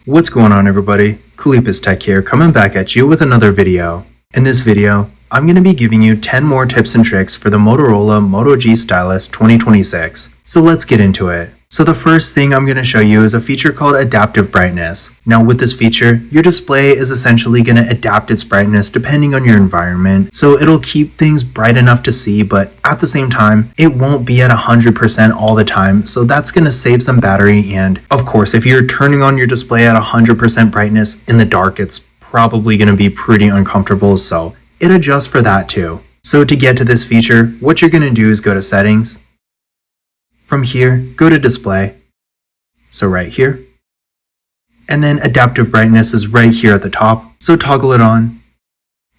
What's going on, everybody? Kalipis Tech here, coming back at you with another video. In this video, I'm going to be giving you 10 more tips and tricks for the Motorola Moto G Stylus 2026. So let's get into it. So the first thing I'm going to show you is a feature called adaptive brightness. Now with this feature, your display is essentially going to adapt its brightness depending on your environment. So it'll keep things bright enough to see, but at the same time, it won't be at 100% all the time. So that's going to save some battery. And of course, if you're turning on your display at 100% brightness in the dark, it's probably going to be pretty uncomfortable. So it adjusts for that too. So to get to this feature, what you're going to do is go to settings. From here, go to display, so right here, and then adaptive brightness is right here at the top, so toggle it on,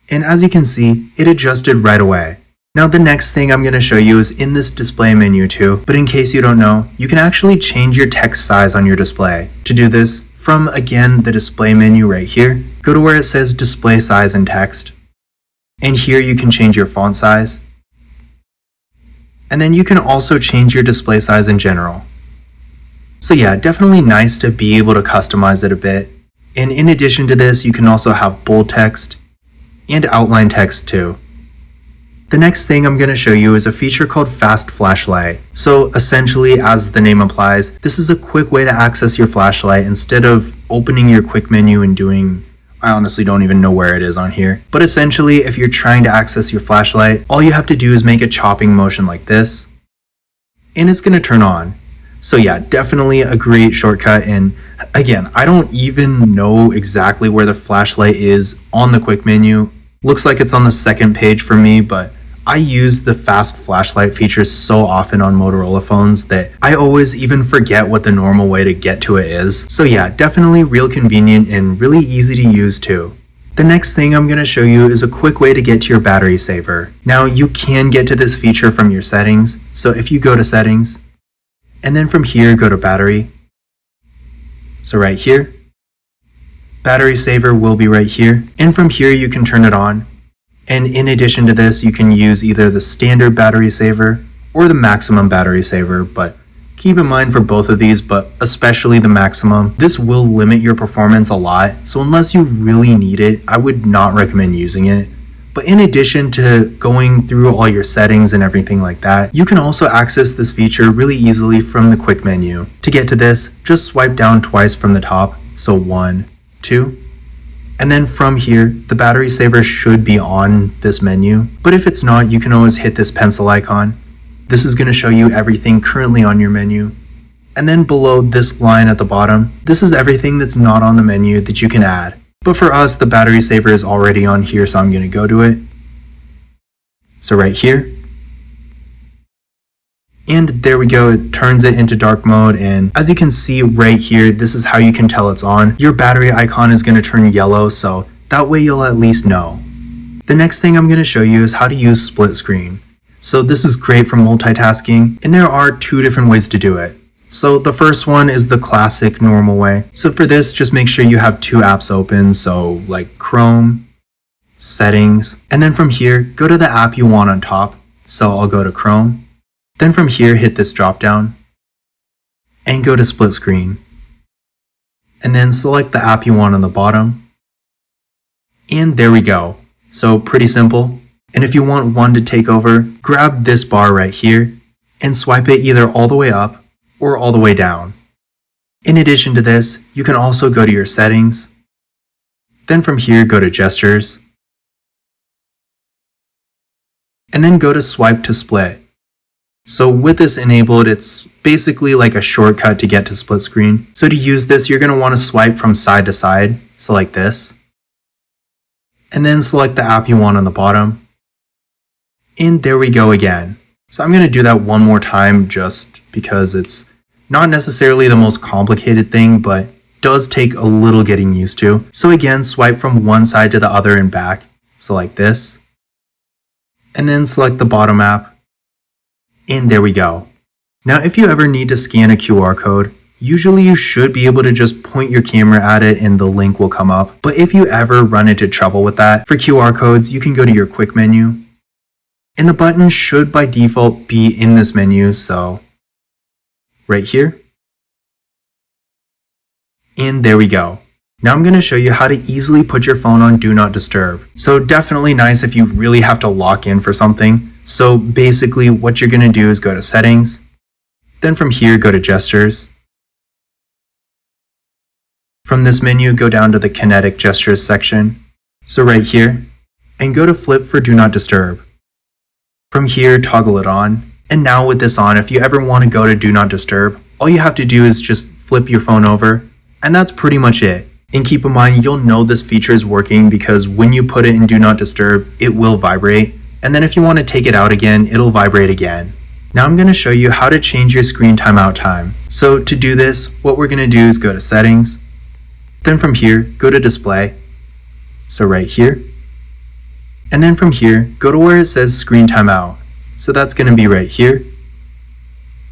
and as you can see, it adjusted right away. Now the next thing I'm going to show you is in this display menu too, but in case you don't know, you can actually change your text size on your display. To do this, from again the display menu right here, go to where it says display size and text, and here you can change your font size. And then you can also change your display size in general. So yeah, definitely nice to be able to customize it a bit. And in addition to this, you can also have bold text and outline text too. The next thing I'm going to show you is a feature called Fast Flashlight. So essentially, as the name implies, this is a quick way to access your flashlight instead of opening your quick menu and doing, I honestly don't even know where it is on here. But essentially, if you're trying to access your flashlight, all you have to do is make a chopping motion like this, and it's going to turn on. So yeah, definitely a great shortcut. And again, I don't even know exactly where the flashlight is on the quick menu. Looks like it's on the second page for me, but I use the fast flashlight feature so often on Motorola phones that I always even forget what the normal way to get to it is. So yeah, definitely real convenient and really easy to use too. The next thing I'm going to show you is a quick way to get to your battery saver. Now you can get to this feature from your settings. So if you go to settings, and then from here go to battery. So right here, battery saver will be right here. And from here you can turn it on. And in addition to this, you can use either the standard battery saver or the maximum battery saver, but keep in mind for both of these, but especially the maximum, this will limit your performance a lot. So unless you really need it, I would not recommend using it. But in addition to going through all your settings and everything like that, you can also access this feature really easily from the quick menu. To get to this, just swipe down twice from the top. So 1, 2. And then from here, the battery saver should be on this menu, but if it's not, you can always hit this pencil icon. This is going to show you everything currently on your menu. And then below this line at the bottom, this is everything that's not on the menu that you can add. But for us, the battery saver is already on here, so I'm going to go to it. So right here. And there we go, it turns it into dark mode, and as you can see right here, this is how you can tell it's on. Your battery icon is going to turn yellow, so that way you'll at least know. The next thing I'm going to show you is how to use split screen. So this is great for multitasking, and there are 2 different ways to do it. So the first one is the classic normal way. So for this, just make sure you have 2 apps open, so like Chrome, settings, and then from here, go to the app you want on top. So I'll go to Chrome. Then from here, hit this drop down and go to split screen. And then select the app you want on the bottom. And there we go. So pretty simple. And if you want one to take over, grab this bar right here and swipe it either all the way up or all the way down. In addition to this, you can also go to your settings. Then from here, go to gestures. And then go to swipe to split. So with this enabled, it's basically like a shortcut to get to split screen. So to use this, you're going to want to swipe from side to side, so like this. And then select the app you want on the bottom. And there we go again. So I'm going to do that one more time just because it's not necessarily the most complicated thing, but does take a little getting used to. So again, swipe from one side to the other and back, so like this. And then select the bottom app. And there we go. Now, if you ever need to scan a QR code, usually you should be able to just point your camera at it and the link will come up. But if you ever run into trouble with that, for QR codes, you can go to your quick menu. And the button should by default be in this menu, so right here. And there we go. Now I'm going to show you how to easily put your phone on Do Not Disturb. So definitely nice if you really have to lock in for something. So basically what you're going to do is go to Settings, then from here go to Gestures. From this menu, go down to the Kinetic Gestures section, so right here, and go to Flip for Do Not Disturb. From here, toggle it on, and now with this on, if you ever want to go to Do Not Disturb, all you have to do is just flip your phone over, and that's pretty much it. And keep in mind, you'll know this feature is working because when you put it in Do Not Disturb, it will vibrate, and then if you want to take it out again, it'll vibrate again. Now I'm going to show you how to change your screen timeout time. So to do this, what we're going to do is go to Settings, then from here, go to Display, so right here, and then from here, go to where it says Screen Timeout, so that's going to be right here.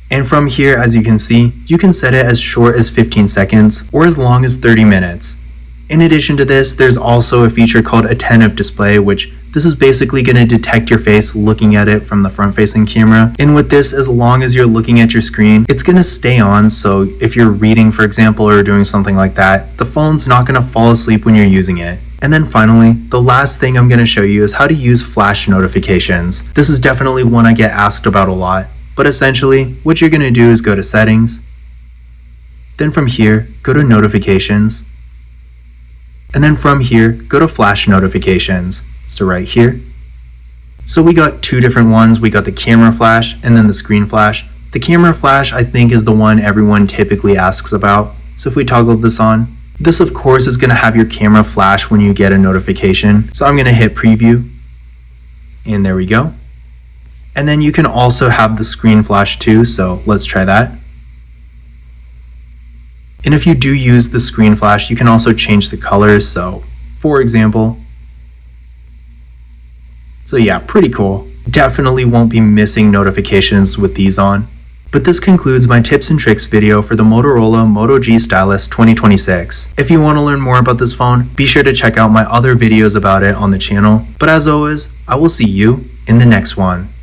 And from here, as you can see, you can set it as short as 15 seconds or as long as 30 minutes. In addition to this, there's also a feature called Attentive Display, which this is basically going to detect your face looking at it from the front-facing camera. And with this, as long as you're looking at your screen, it's going to stay on, so if you're reading, for example, or doing something like that, the phone's not going to fall asleep when you're using it. And then finally, the last thing I'm going to show you is how to use flash notifications. This is definitely one I get asked about a lot, but essentially, what you're going to do is go to Settings, then from here, go to Notifications, and then from here, go to Flash Notifications, so right here. So we got two different ones. We got the camera flash and then the screen flash. The camera flash, I think, is the one everyone typically asks about. So if we toggle this on, this of course is going to have your camera flash when you get a notification. So I'm going to hit Preview, and there we go. And then you can also have the screen flash too, so let's try that. And if you do use the screen flash, you can also change the colors, so for example. So yeah, pretty cool. Definitely won't be missing notifications with these on. But this concludes my tips and tricks video for the Motorola Moto G Stylus 2026. If you want to learn more about this phone, be sure to check out my other videos about it on the channel. But as always, I will see you in the next one.